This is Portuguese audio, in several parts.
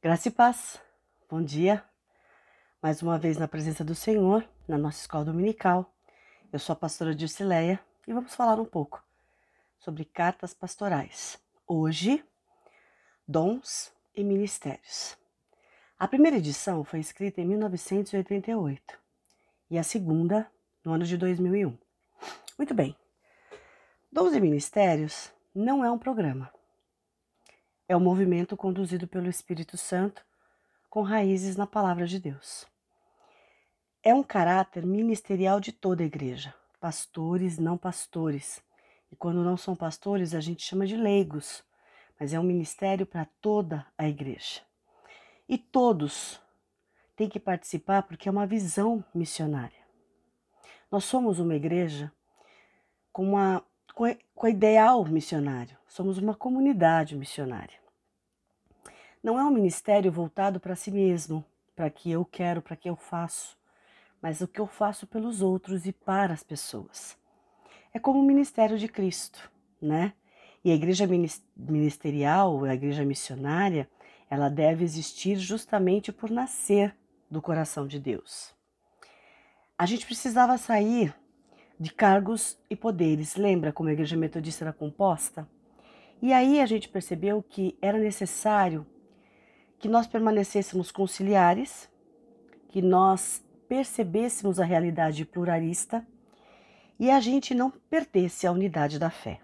Graça e paz, bom dia, mais uma vez na presença do Senhor, na nossa escola dominical. Eu sou a pastora Dircileia e vamos falar um pouco sobre cartas pastorais. Hoje, dons e ministérios. A primeira edição foi escrita em 1988 e a segunda no ano de 2001. Muito bem, dons e ministérios não é um programa, é um movimento conduzido pelo Espírito Santo com raízes na palavra de Deus. É um caráter ministerial de toda a igreja, pastores, não pastores. E quando não são pastores, a gente chama de leigos, mas é um ministério para toda a igreja. E todos têm que participar porque é uma visão missionária. Nós somos uma igreja com ideal missionário, somos uma comunidade missionária. Não é um ministério voltado para si mesmo, para que eu quero, para que eu faço, mas o que eu faço pelos outros e para as pessoas. É como o ministério de Cristo, né? E a igreja ministerial, a igreja missionária, ela deve existir justamente por nascer do coração de Deus. A gente precisava sair de cargos e poderes. Lembra como a igreja metodista era composta? E aí a gente percebeu que era necessário que nós permanecêssemos conciliares, que nós percebêssemos a realidade pluralista e a gente não perdesse a unidade da fé.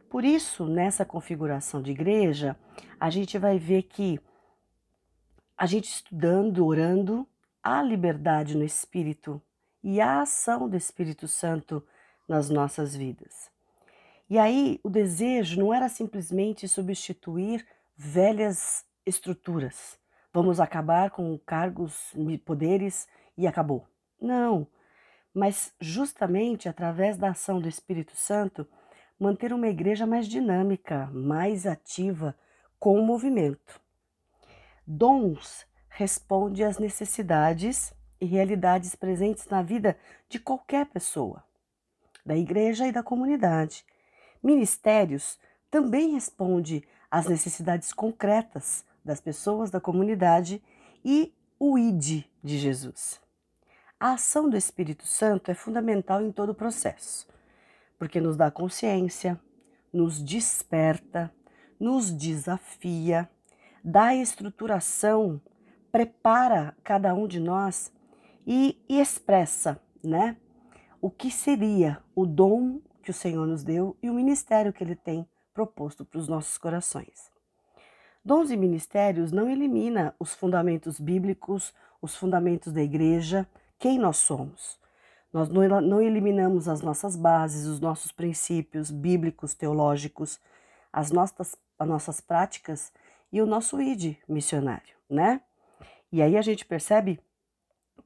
Por isso, nessa configuração de igreja, a gente vai ver que a gente estudando, orando, há liberdade no Espírito e há ação do Espírito Santo nas nossas vidas. E aí, o desejo não era simplesmente substituir velhas estruturas. Vamos acabar com cargos, poderes e acabou. Não, mas justamente através da ação do Espírito Santo, manter uma igreja mais dinâmica, mais ativa, com o movimento. Dons responde às necessidades e realidades presentes na vida de qualquer pessoa, da igreja e da comunidade. Ministérios também responde às necessidades concretas das pessoas da comunidade e o ID de Jesus. A ação do Espírito Santo é fundamental em todo o processo, porque nos dá consciência, nos desperta, nos desafia, dá estruturação, prepara cada um de nós e expressa, né, o que seria o dom que o Senhor nos deu e o ministério que Ele tem proposto para os nossos corações. Dons e ministérios não elimina os fundamentos bíblicos, os fundamentos da igreja, quem nós somos. Nós não eliminamos as nossas bases, os nossos princípios bíblicos, teológicos, as nossas práticas e o nosso ID missionário, né? E aí a gente percebe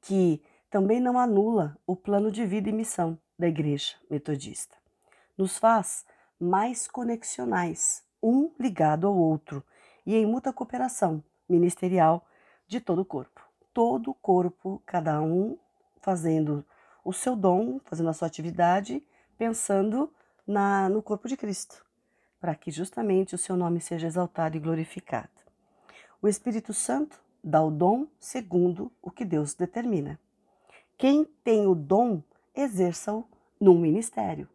que também não anula o plano de vida e missão da igreja metodista. Nos faz mais conexionais, um ligado ao outro e em mútua cooperação ministerial de todo o corpo. Todo o corpo, cada um fazendo o seu dom, fazendo a sua atividade, pensando no corpo de Cristo, para que justamente o seu nome seja exaltado e glorificado. O Espírito Santo dá o dom segundo o que Deus determina. Quem tem o dom, exerça-o num ministério,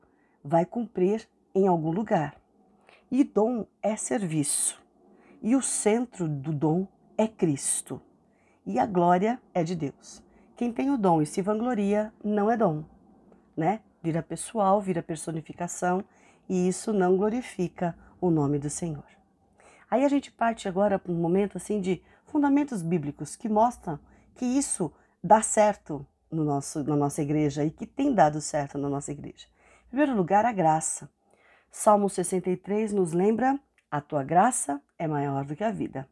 vai cumprir em algum lugar. E dom é serviço. E o centro do dom é Cristo. E a glória é de Deus. Quem tem o dom e se vangloria não é dom, né? Vira pessoal, vira personificação e isso não glorifica o nome do Senhor. Aí a gente parte agora para um momento assim de fundamentos bíblicos que mostram que isso dá certo na nossa igreja e que tem dado certo na nossa igreja. Em primeiro lugar, a graça. Salmo 63 nos lembra: a tua graça é maior do que a vida.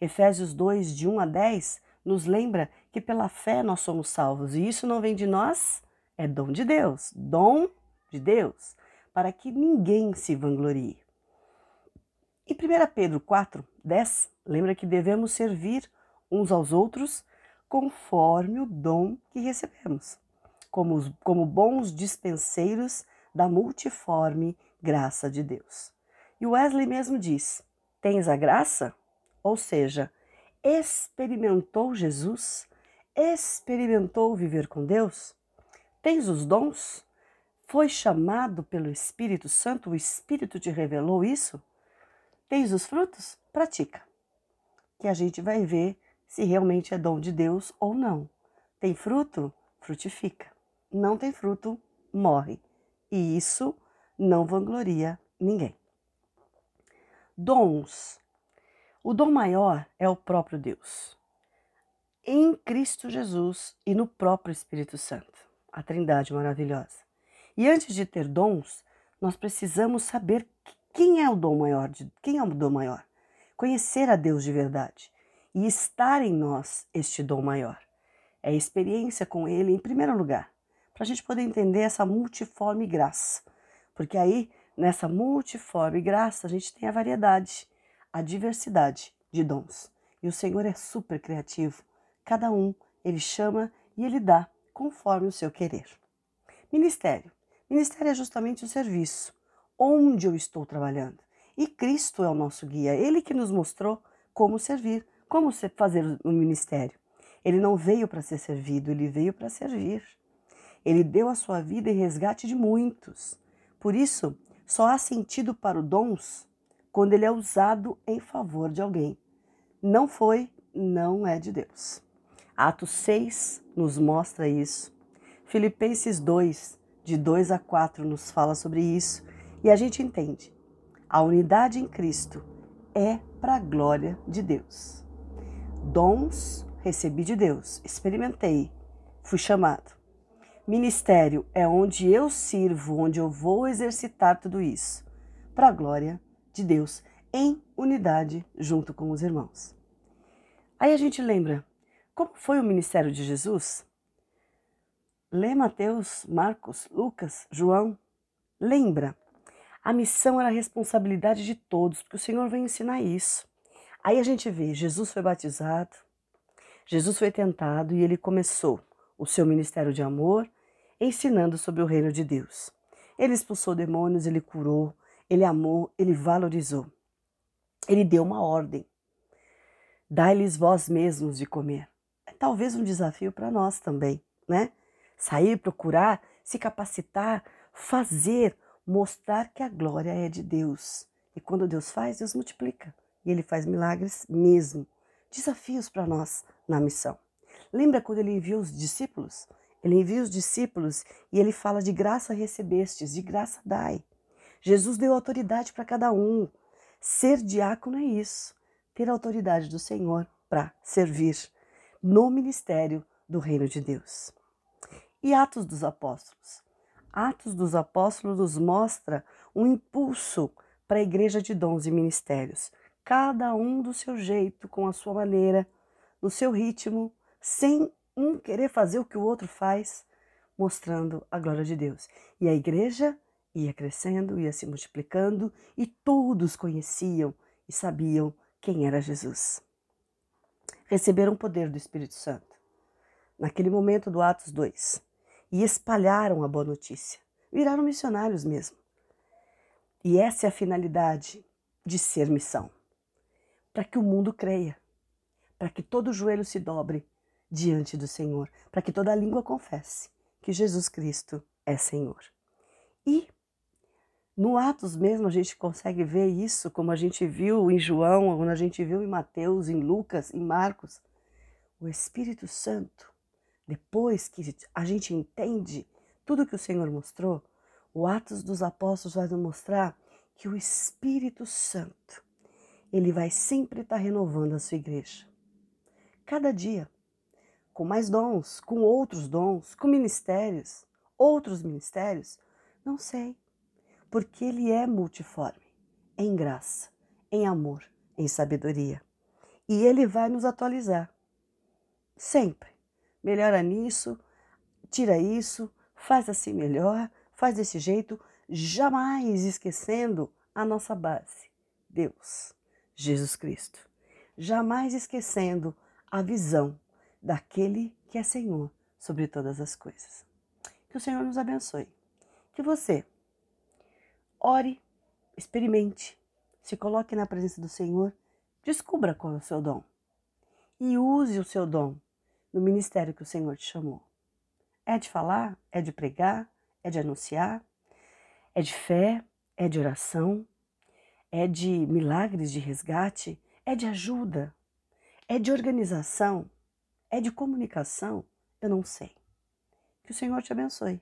Efésios 2, de 1 a 10, nos lembra que pela fé nós somos salvos e isso não vem de nós, é dom de Deus, para que ninguém se vanglorie. E 1 Pedro 4, 10, lembra que devemos servir uns aos outros conforme o dom que recebemos, como bons dispenseiros da multiforme graça de Deus. E Wesley mesmo diz: tens a graça? Ou seja, Experimentou Jesus? Experimentou viver com Deus? Tens os dons? Foi chamado pelo Espírito Santo? O Espírito te revelou isso? Tens os frutos? Pratica, que a gente vai ver se realmente é dom de Deus ou não. Tem fruto? Frutifica. Não tem fruto? Morre. E isso não vangloria ninguém. Dons. O dom maior é o próprio Deus, em Cristo Jesus e no próprio Espírito Santo, a Trindade maravilhosa. E antes de ter dons, nós precisamos saber quem é o dom maior, quem é o dom maior. Conhecer a Deus de verdade e estar em nós este dom maior. É a experiência com Ele em primeiro lugar, para a gente poder entender essa multiforme graça. Porque aí, nessa multiforme graça, a gente tem a variedade, a diversidade de dons. E o Senhor é super criativo. Cada um Ele chama e Ele dá conforme o seu querer. Ministério. Ministério é justamente o serviço, onde eu estou trabalhando. E Cristo é o nosso guia, Ele que nos mostrou como servir, como fazer o ministério. Ele não veio para ser servido, Ele veio para servir. Ele deu a sua vida em resgate de muitos. Por isso, só há sentido para os dons quando ele é usado em favor de alguém. Não foi, não é de Deus. Atos 6 nos mostra isso. Filipenses 2, de 2 a 4, nos fala sobre isso. E a gente entende. A unidade em Cristo é para a glória de Deus. Dons recebi de Deus, experimentei, fui chamado. Ministério é onde eu sirvo, onde eu vou exercitar tudo isso, para a glória de Deus, em unidade junto com os irmãos. Aí a gente lembra, como foi o ministério de Jesus? Lê Mateus, Marcos, Lucas, João. Lembra, a missão era a responsabilidade de todos, porque o Senhor veio ensinar isso. Aí a gente vê, Jesus foi batizado, Jesus foi tentado e ele começou o seu ministério de amor, ensinando sobre o reino de Deus. Ele expulsou demônios, ele curou, ele amou, ele valorizou. Ele deu uma ordem. Dai-lhes vós mesmos de comer. É talvez um desafio para nós também, né? Sair, procurar, se capacitar, fazer, mostrar que a glória é de Deus. E quando Deus faz, Deus multiplica. E Ele faz milagres mesmo. Desafios para nós na missão. Lembra quando Ele enviou os discípulos? Ele envia os discípulos e Ele fala de graça recebestes, de graça dai. Jesus deu autoridade para cada um. Ser diácono é isso. Ter a autoridade do Senhor para servir no ministério do reino de Deus. E Atos dos Apóstolos? Atos dos Apóstolos nos mostra um impulso para a igreja de dons e ministérios. Cada um do seu jeito, com a sua maneira, no seu ritmo, sem um querer fazer o que o outro faz, mostrando a glória de Deus. E a igreja ia crescendo, ia se multiplicando e todos conheciam e sabiam quem era Jesus. Receberam o poder do Espírito Santo, naquele momento do Atos 2, e espalharam a boa notícia. Viraram missionários mesmo. E essa é a finalidade de ser missão. Para que o mundo creia, para que todo joelho se dobre diante do Senhor, para que toda língua confesse que Jesus Cristo é Senhor. E no Atos mesmo a gente consegue ver isso, como a gente viu em João, como a gente viu em Mateus, em Lucas, em Marcos. O Espírito Santo, depois que a gente entende tudo que o Senhor mostrou, o Atos dos Apóstolos vai nos mostrar que o Espírito Santo, ele vai sempre estar renovando a sua igreja. Cada dia, com mais dons, com outros dons, com ministérios, outros ministérios, não sei. Porque ele é multiforme, em graça, em amor, em sabedoria. E ele vai nos atualizar. Sempre. Melhora nisso, tira isso, faz assim melhor, faz desse jeito, jamais esquecendo a nossa base, Deus, Jesus Cristo. Jamais esquecendo a visão daquele que é Senhor sobre todas as coisas. Que o Senhor nos abençoe. Que você ore, experimente, se coloque na presença do Senhor, descubra qual é o seu dom e use o seu dom no ministério que o Senhor te chamou. É de falar, é de pregar, é de anunciar, é de fé, é de oração, é de milagres de resgate, é de ajuda, é de organização, é de comunicação, eu não sei. Que o Senhor te abençoe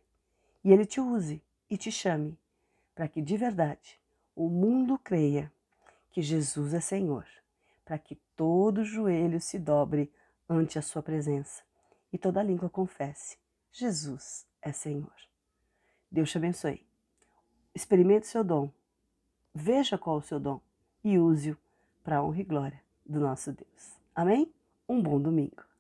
e Ele te use e te chame para que de verdade o mundo creia que Jesus é Senhor, para que todo joelho se dobre ante a sua presença e toda língua confesse: Jesus é Senhor. Deus te abençoe. Experimente o seu dom, veja qual é o seu dom e use-o para a honra e glória do nosso Deus. Amém? Um bom domingo.